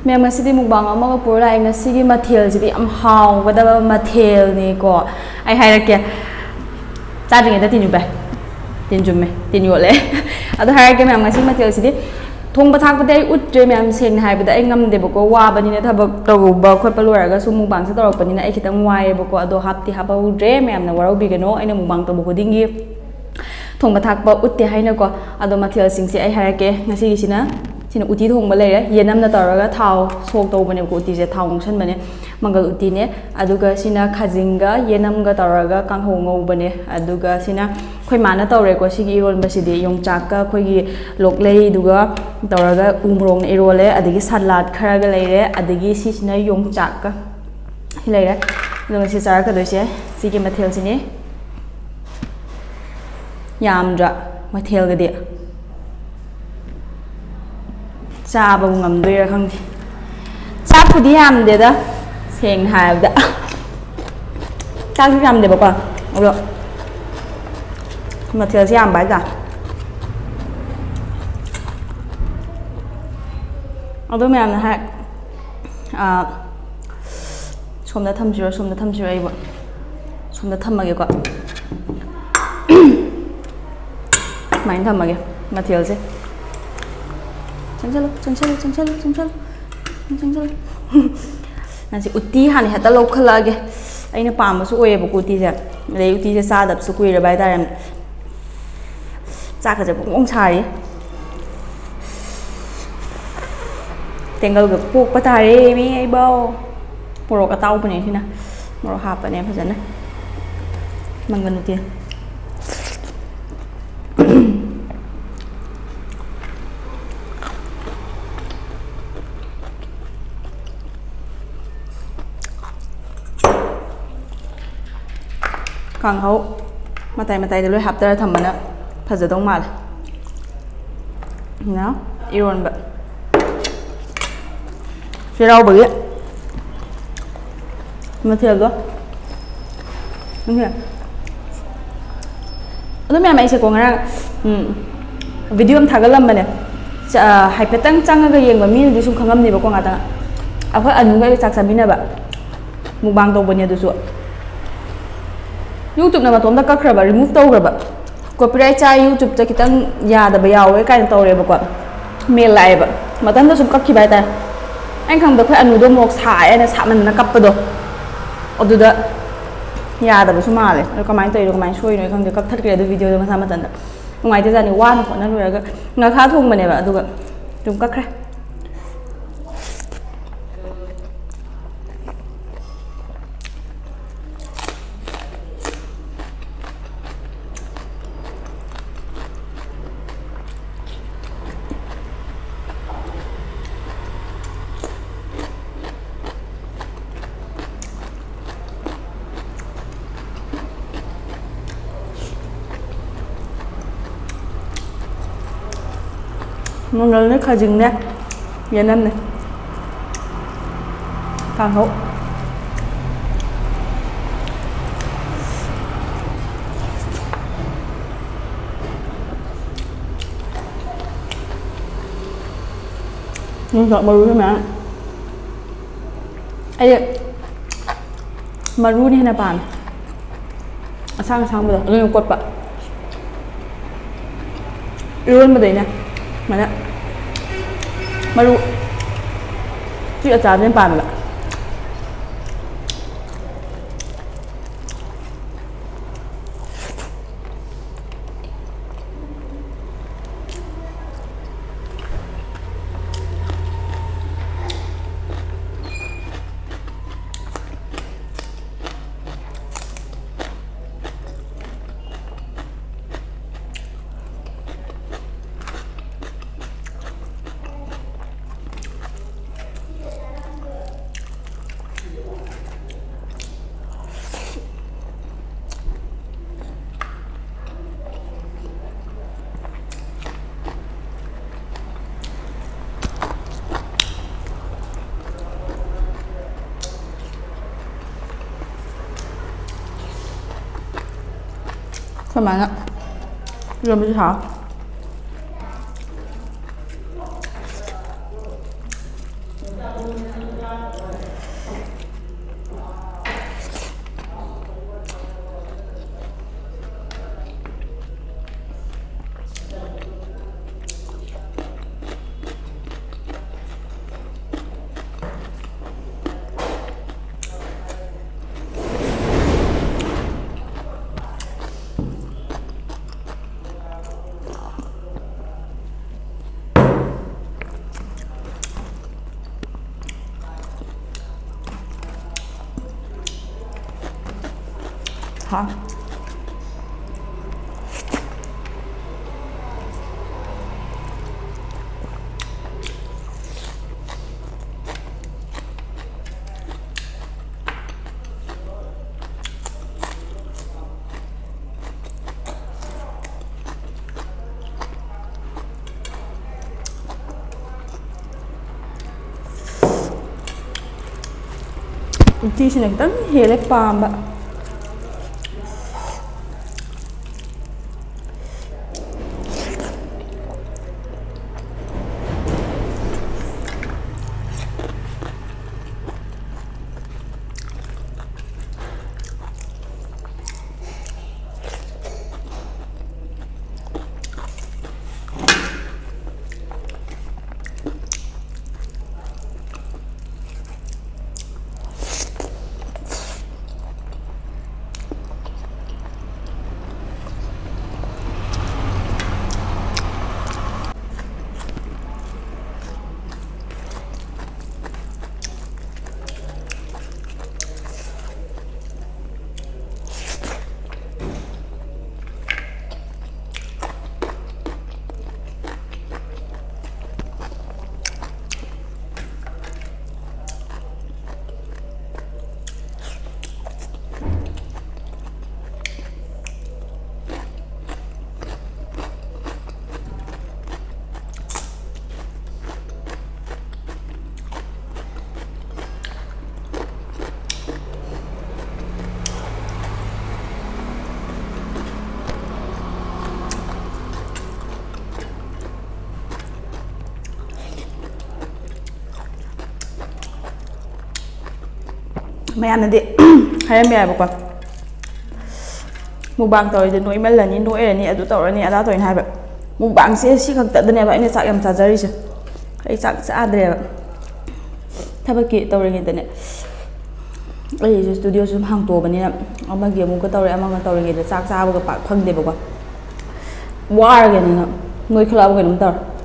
ꯃꯌꯥꯝ ꯉꯁꯤꯗꯤ ꯃꯨꯛꯕꯥꯡ ꯑꯃꯒ ꯄꯨꯔ ꯂꯥꯛꯑꯦ ꯉꯁꯤꯒꯤ ꯃꯊꯦꯜꯁꯤꯗꯤ ꯌꯥꯝ ꯍꯥꯎꯒꯗꯕ ꯃꯊꯦꯜꯅꯤꯀꯣ ꯑꯩ ꯍꯥꯏꯔꯛꯀꯦ ꯆꯥꯗ꯭ꯔꯤꯉꯩꯗ ꯇꯤꯟ ꯌꯣꯠꯄ ꯇꯤꯟ ꯆꯨꯝꯃꯦ ꯇꯤꯟ ꯌꯣꯠꯂꯦ ꯑꯗꯣ ꯍꯥꯏꯔꯛꯀꯦ ꯃꯌꯥꯝ ꯉꯁꯤ ꯃꯊꯦꯜꯁꯤꯗꯤ ꯊꯣꯡꯕ ꯊꯥꯛꯄꯗꯤ ꯑꯩ ꯎꯠꯇ꯭ꯔꯦ ꯃꯌꯥꯝ ꯁꯦꯡꯅ ꯍꯥꯏꯕꯗ ꯑꯩ ꯉꯝꯗꯦꯕꯀꯣ ꯋꯥꯕꯅꯤꯅ ꯊꯕꯛ ꯇꯧꯕ ꯈꯣꯠꯄ ꯂꯣꯏꯔꯒꯁꯨ ꯃꯨꯛꯕꯥꯡꯁꯦ ꯇꯧꯔꯛꯄꯅꯤꯅ ꯑꯩ ꯈꯤꯇꯪ ꯋꯥꯏꯑꯦꯕꯀꯣ ꯑꯗꯣ ꯍꯥꯞꯇꯤ ꯍꯥꯞꯍꯧꯗ꯭ꯔꯦ ꯃꯌꯥꯝꯅ ꯋꯥꯔꯧꯕꯤꯒꯅꯣ ꯑꯩꯅ ꯃꯨꯛꯕꯥꯡ ꯇꯧꯕ ꯈꯨꯗꯤꯡꯒꯤ ꯊꯣꯡꯕ ꯊꯥꯛꯄ ꯎꯠꯇꯦ ꯍꯥꯏꯅꯀꯣ ꯑꯗꯣ ꯃꯊꯦꯜꯁꯤꯡꯁꯦ ꯑꯩ ꯍꯥꯏꯔꯛꯀꯦ ꯉꯁꯤꯒꯤꯁꯤꯅ ꯎꯇꯤ ꯊꯣꯡꯕ ꯂꯩꯔꯦ ꯌꯦꯅꯝꯅ ꯇꯧꯔꯒ ꯊꯥꯎ ꯁꯣꯛ ꯇꯧꯕꯅꯦꯕꯀꯣ ꯎꯇꯤꯁꯦ ꯊꯥꯎ ꯉꯧꯁꯟꯕꯅꯦ ꯃꯪꯒꯜ ꯎꯇꯤꯅꯦ ꯑꯗꯨꯒ ꯁꯤꯅ ꯈꯥꯖꯤꯡꯒ ꯌꯦꯅꯝꯒ ꯇꯧꯔꯒ ꯀꯥꯡꯍꯧ ꯉꯧꯕꯅꯦ ꯑꯗꯨꯒ ꯁꯤꯅ ꯑꯩꯈꯣꯏ ꯃꯥꯅ ꯇꯧꯔꯦꯀꯣ ꯁꯤꯒꯤ ꯏꯔꯣꯟꯕꯁꯤꯗꯤ ꯌꯣꯡꯆꯥꯛꯀ ꯑꯩꯈꯣꯏꯒꯤ ꯂꯣꯛꯂꯩꯗꯨꯒ ꯇꯧꯔꯒ ꯎ ꯃꯣꯔꯣꯛꯅ ꯏꯔꯣꯜꯂꯦ ꯑꯗꯒꯤ ꯁꯂꯥꯗ ꯈꯔꯒ ꯂꯩꯔꯦ ꯑꯗꯒꯤ ꯁꯤꯁꯤꯅ ꯌꯣꯡꯆꯥꯛꯀ ꯂꯩꯔꯦ ꯑꯗꯨꯒ ꯁꯤ ꯆꯥꯔꯛꯀꯗꯣꯏꯁꯦ ꯁꯤꯒꯤ ꯃꯊꯦꯜꯁꯤꯅꯤ ꯌꯥꯝꯗ꯭ꯔꯥ ꯃꯊꯦꯜꯒꯗꯤ ꯆꯥꯕꯕꯨ ꯉꯝꯗꯣꯏꯔꯥ ꯈꯪꯗꯦ ꯆꯥꯛꯄꯨꯗꯤ ꯌꯥꯝꯗꯦꯗ ꯁꯦꯡꯅ ꯍꯥꯏꯔꯕꯗ ꯆꯥꯛꯁꯨ ꯌꯥꯝꯗꯦꯕꯀꯣ ꯑꯗꯣ ꯃꯊꯦꯜꯁꯦ ꯌꯥꯝꯕ ꯍꯥꯏꯇꯥꯔꯦ ꯑꯗꯣ ꯃꯌꯥꯝꯅ ꯍꯥꯏ ꯁꯣꯝꯗ ꯊꯝꯁꯤꯔꯣ ꯑꯩꯕꯨ ꯁꯣꯝꯗ ꯊꯝꯃꯒꯦꯀꯣ ꯁꯨꯃꯥꯏꯅ ꯊꯝꯃꯒꯦ ꯃꯊꯦꯜꯁꯦ ꯆꯪꯁꯜꯂꯨ ꯅꯪꯁꯤ ꯎꯇꯤ ꯍꯥꯟꯅ ꯍꯦꯛꯇ ꯂꯧꯈꯠꯂꯛꯑꯒꯦ ꯑꯩꯅ ꯄꯥꯝꯕꯁꯨ ꯑꯣꯏꯌꯦꯕꯀꯣ ꯎꯇꯤꯁꯦ ꯑꯗꯩ ꯎꯇꯤꯁꯦ ꯆꯥꯗꯕꯁꯨ ꯀꯨꯏꯔꯕ ꯍꯥꯏꯇꯥꯔꯦ ꯆꯥꯛꯀꯁꯦ ꯐꯣꯡ ꯁꯥꯔꯤ ꯇꯦꯡꯒꯜꯒ ꯄꯣꯛꯄ ꯇꯥꯔꯦ ꯃꯤ ꯑꯩꯕꯥꯎ ꯃꯣꯔꯣꯛ ꯑꯇꯥꯎꯕꯅꯦ ꯁꯤꯅ ꯃꯣꯔꯣꯛ ꯍꯥꯞꯄꯅꯦ ꯐꯖꯅ ꯃꯪꯒꯟ ꯎꯇꯤ ꯀꯥꯡꯍꯧ ꯃꯇꯥꯏꯗ ꯂꯣꯏ ꯍꯥꯞꯇꯔ ꯊꯝꯕꯅ ꯐꯖꯗꯧ ꯃꯥꯜꯂꯦ ꯏꯔꯣꯟꯕ ꯆꯩꯔꯥꯎꯕꯒꯤ ꯃꯊꯦꯜꯗꯣ ꯑꯗꯨ ꯃꯌꯥꯝ ꯑꯩꯁꯦꯀꯣ ꯉꯔꯥꯡ ꯚꯤꯗꯤꯑꯣ ꯑꯃ ꯊꯥꯒꯠꯂꯝꯕꯅꯦ ꯍꯥꯏꯐꯦꯠꯇꯪ ꯆꯪꯉꯒ ꯌꯦꯡꯕ ꯃꯤꯅꯗꯤ ꯁꯨꯝ ꯈꯪꯉꯝꯅꯦꯕꯀꯣ ꯉꯥꯛꯇꯪ ꯑꯩꯈꯣꯏ ꯑꯅꯨꯒ ꯆꯥꯛ ꯆꯥꯃꯤꯟꯅꯕ ꯃꯨꯛꯕꯥꯡ ꯇꯧꯕꯅꯦ ꯑꯗꯨꯁꯨ ꯌꯨꯇ꯭ꯌꯨꯕꯅ ꯃꯇꯣꯝꯗ ꯀꯛꯈ꯭ꯔꯕ ꯔꯤꯃꯨꯚ ꯇꯧꯈ꯭ꯔꯕ ꯀꯣꯄꯤꯔꯥꯏꯠ ꯆꯥꯏ ꯌꯨꯇ꯭ꯌꯨꯕꯇ ꯈꯤꯇꯪ ꯌꯥꯗꯕ ꯌꯥꯎꯋꯦ ꯀꯥꯏꯅ ꯇꯧꯔꯦꯕꯀꯣ ꯃꯦꯜ ꯂꯥꯛꯑꯦꯕ ꯃꯊꯟꯇ ꯁꯨꯝ ꯀꯛꯈꯤꯕ ꯍꯥꯏꯇꯥꯔꯦ ꯑꯩꯅ ꯈꯪꯕꯗ ꯑꯩꯈꯣꯏ ꯑꯅꯨꯗꯣ ꯃꯣꯔꯣꯛ ꯁꯥꯏꯑꯦꯅ ꯁꯥꯃꯟꯅ ꯀꯞꯄꯗꯣ ꯑꯗꯨꯗ ꯌꯥꯗꯕꯁꯨ ꯃꯥꯜꯂꯦ ꯑꯗꯣ ꯀꯃꯥꯏꯅ ꯇꯧꯔꯤꯅꯣ ꯀꯃꯥꯏꯅ ꯁꯣꯏꯔꯤꯅꯣ ꯈꯪꯗꯦ ꯀꯛꯊꯠꯈ꯭ꯔꯦ ꯑꯗꯨ ꯚꯤꯗꯤꯑꯣꯗꯣ ꯃꯁꯥ ꯃꯊꯟꯇ ꯅꯨꯡꯉꯥꯏꯇꯖꯥꯠꯅꯤ ꯋꯥꯅ ꯍꯣꯠꯅ ꯂꯣꯏꯔꯒ ꯉꯥꯈꯥ ꯊꯣꯡꯕꯅꯦꯕ ꯑꯗꯨꯒ ꯑꯗꯨꯝ ꯀꯛꯈ꯭ꯔꯦ ꯃꯪꯒꯜꯅꯦ ꯈꯥꯖꯤꯡꯅꯦ ꯌꯦꯅꯝꯅꯦ ꯀꯥꯡꯍꯧ ꯌꯣꯡꯆꯥꯛ ꯃꯔꯨꯁꯨ ꯃꯌꯥꯝ ꯑꯩ ꯃꯔꯨꯅ ꯍꯦꯟꯅ ꯄꯥꯝꯃꯦ ꯑꯁꯥꯡꯕꯗꯣ ꯑꯗꯨꯅ ꯀꯣꯠꯄ ꯏꯔꯣꯟꯕꯗꯩꯅꯦ ꯁꯨꯃꯥꯏꯅ ꯃꯔꯨ ꯄꯤꯛꯑ ꯆꯥꯕꯅ ꯄꯥꯝꯃꯦꯕ ꯁꯨꯃꯥꯏꯅ 이러면서 자. Hả? Utisina khitang hele pamba. ꯃꯌꯥꯝꯅꯗꯤ ꯍꯥꯏꯔꯝꯕ ꯌꯥꯏꯕꯀꯣ ꯃꯨꯛꯕꯥꯡ ꯇꯧꯔꯤꯗꯤ ꯅꯣꯏꯃꯜꯂꯅꯤ ꯅꯣꯏꯔꯅꯤ ꯑꯗꯨ ꯇꯧꯔꯅꯤ ꯑꯗꯥ ꯇꯧꯔꯅꯤ ꯍꯥꯏꯕ ꯃꯨꯛꯕꯥꯡꯁꯦ ꯁꯤ ꯈꯛꯇꯗꯅꯦꯕ ꯑꯩꯅ ꯆꯥꯛ ꯌꯥꯝ ꯆꯥꯖꯔꯤꯁꯦ ꯑꯩ ꯆꯥꯛ ꯆꯥꯗ꯭ꯔꯦꯕ ꯊꯕꯛꯀꯤ ꯇꯧꯔꯤꯉꯩꯗꯅꯦ ꯑꯩꯁꯦ ꯁ꯭ꯇꯨꯗꯤꯑꯣꯁꯨ ꯁꯨꯝ ꯍꯥꯡꯇꯣꯛꯑꯕꯅꯤꯅ ꯑꯃꯒꯤ ꯑꯃꯨꯛꯀ ꯇꯧꯔꯦ ꯑꯃꯒ ꯇꯧꯔꯤꯉꯩꯗ ꯆꯥꯛ ꯆꯥꯕꯒ ꯄꯥꯛ ꯐꯪꯗꯦꯕꯀꯣ ꯋꯥꯔꯒꯅꯤꯅ ꯅꯣꯏꯈꯠꯂꯛꯑꯕ ꯀꯩꯅꯣꯝ ꯇꯧꯔꯦ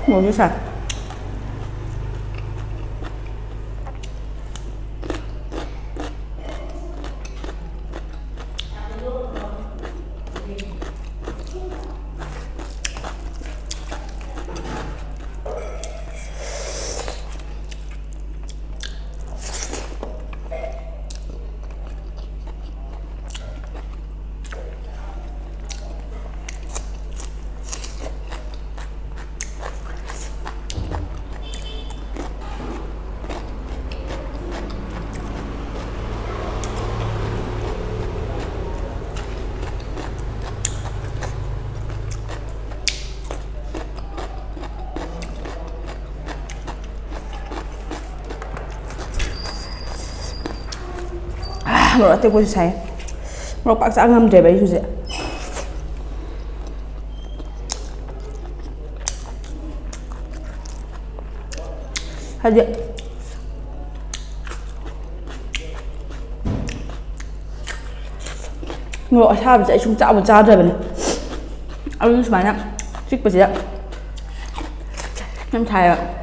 뭐지 잘 모르 어떻게 잘 모르 빡짝 하면 돼 주제 하지 모르 샤브 자 좀 짜고 짜더라네 아주 많이 찍버지야 좀 잘요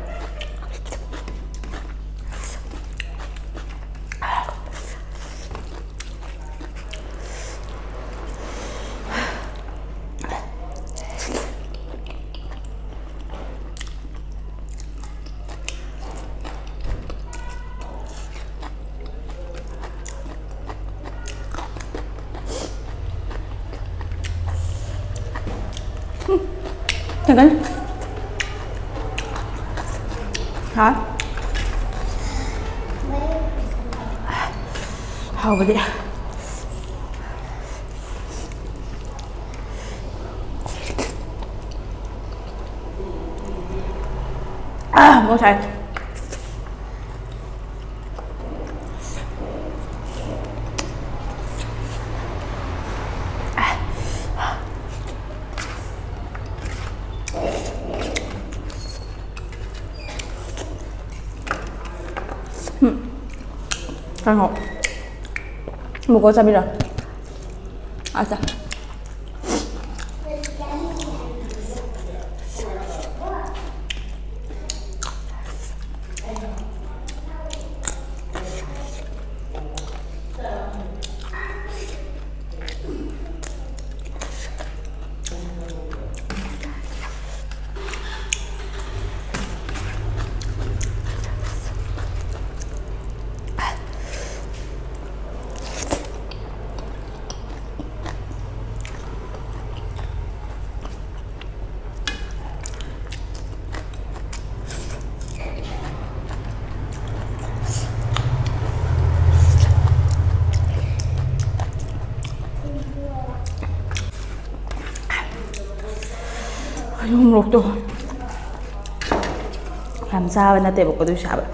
Thằng hả? Hầu cái gì? Ngon thật. Rất ngon. Một cô sao bây giờ? À sao? Yung luộc to. Làm sao bên natin một cái tôi sao vậy?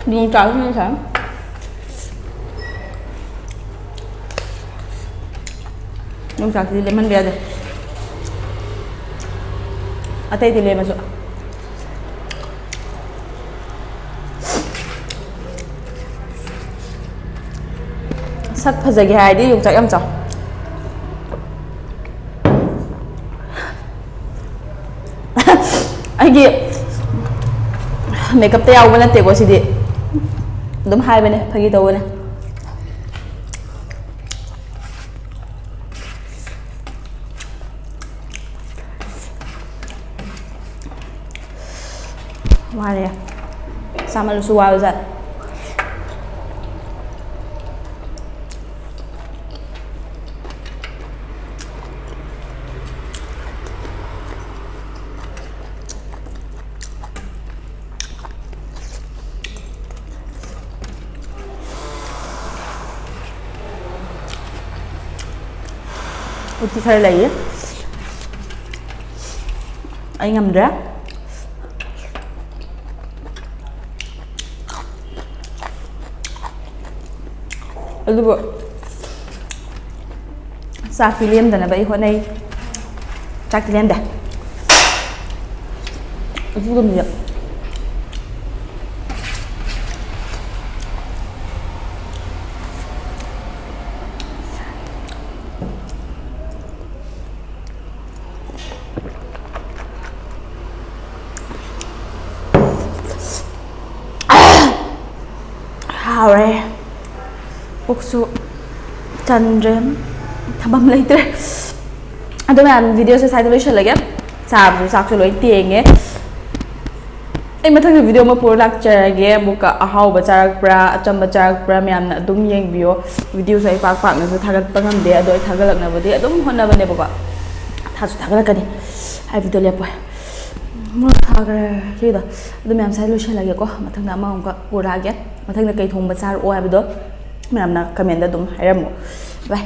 Dùng trái như thế. Yung sa sili man biya deh. Atay dili masuk. Sắc phazagi hai đi dùng trái em chồng. Anh kia makeup teo bên tiệc của chị đi. Đúng hai bên này, phagi tàu bên này. Ngoài này sama lu suwa uzat. Uti thay lấy anh ngầm rác. Aduh, sa film dan apa ikut ni, cak film dah. Itu belum dia. Hore. Buksu Chandren Thabam later. Ado man video se side solution lagi. Sab sak so loi tieng e. Ai mathang video ma pur lak charage buka ahau bacharak pra acham bacharak pra myam na dum yeng bio video sai pak pak na thagat pangam de ado thagalak na bodi adum honna bane baba. Thasu thagalak kani. Ai video le po. Mo thagare rida. Adum myam side solution lagi ko mathang na ma ka pura ge. Mathang na kai thong bachar o ai bido. Mình làm comment đã đúng hay là một vậy